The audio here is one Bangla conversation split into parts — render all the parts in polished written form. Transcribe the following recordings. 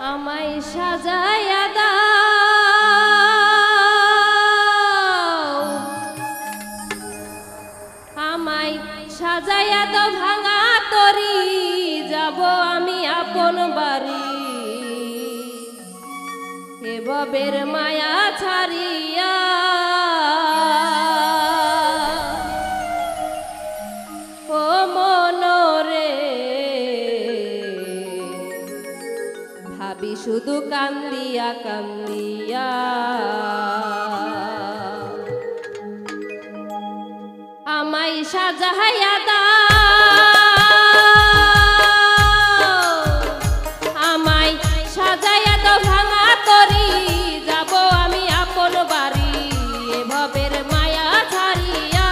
আমায় সাজায়া দাও, আমায় সাজায়া দাও ভাঙা তরি, যাব আমি আপন বাড়ি এ ভবের মায়া ছাড়িয়া। ও মনরে ভাবি শুধু কান্দিয়া কান্দিয়া, আমায় সাজাইয়া দাও, আমায় সাজাইয়া দাও ভাঙা তরি, যাব আমি আপন বাড়ি এ ভবের মায়া ছাড়িয়া।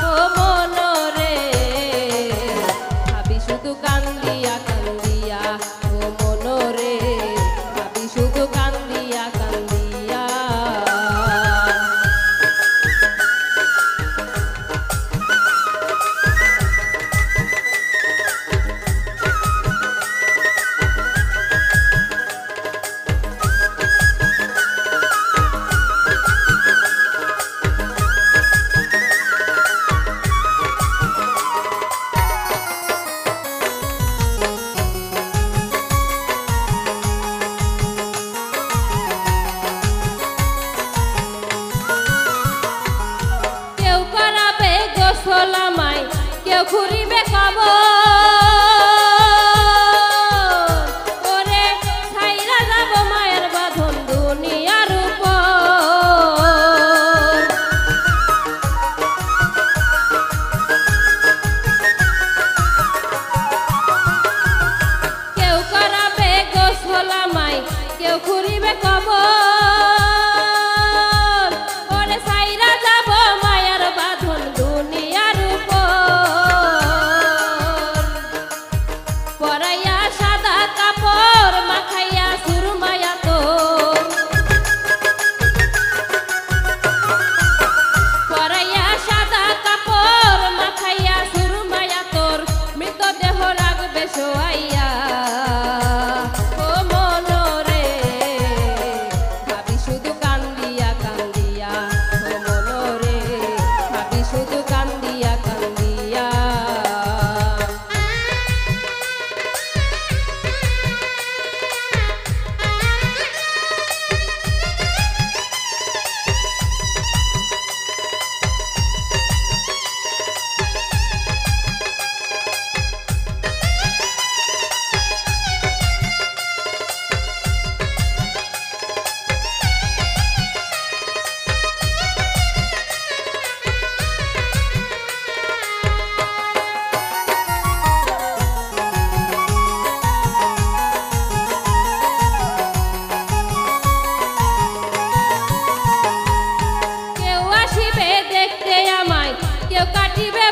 ও মনরে ভাবি শুধু কান্দিয়া কান্দিয়া, ও মনরে ভাবি শুধু কান্দিয়া কান্দিয়া। আমায় কেউ ঘুরিবে কব, ওরে ছাইরা যাব মায়ের বাঁধন দুনিয়ার উপর। কেউ করাবে গোসল আমায়, কেউ ঘুরিবে কব, ওরে ছাইরা যাব মায়ের বাঁধন দুনিয়ার পরাইয়া সাদা কাপড় মাখাইয়া সুরমায়া তোর, পরাইয়া সাদা কাপড় মাখাইয়া সুরমায়া তোর, মৃতদেহ রাখবে শোয়াইয়া। ও মনরে ভাবি শুধু কান্দিয়া কান্দিয়া, ও মনরে ভাবি শুধু কান্দিয়া কান্দিয়া। কেউ কাটিবে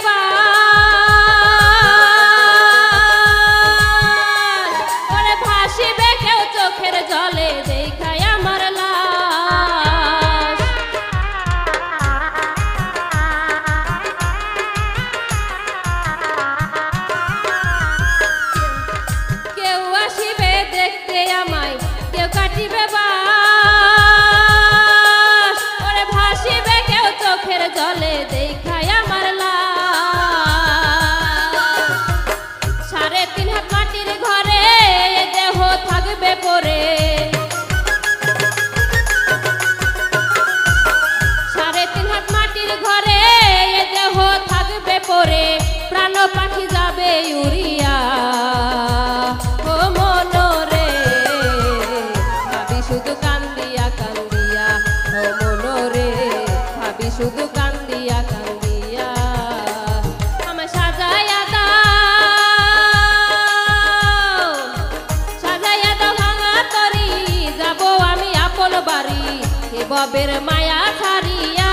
ওরে ভাসিবে কেউ চোখের জলে দেখায় আমার লাশ। কেউ আসিবে দেখতে আমায়, কেউ কাটিবে ওরে ভাসিবে কেউ চোখের জলে দেখায় আমার লাশ। 3.5 হাত মাটির ঘরে দেহ থাকবে পরে, 3.5 হাত মাটির ঘরে দেহ থাকবে পরে, প্রাণ পাখি যাবে উড়িয়া। ও মনরে ভাবি শুধু কান্দিয়া কান্দিয়া, ও মনরে ভাবি শুধু কান্দিয়া কান্দিয়া। আমায় সাজাইয়া দাও, সাজাইয়া দাও ভাঙা তরি, যাব আমি আপন বাড়ি এ ভবের মায়া ছাড়িয়া।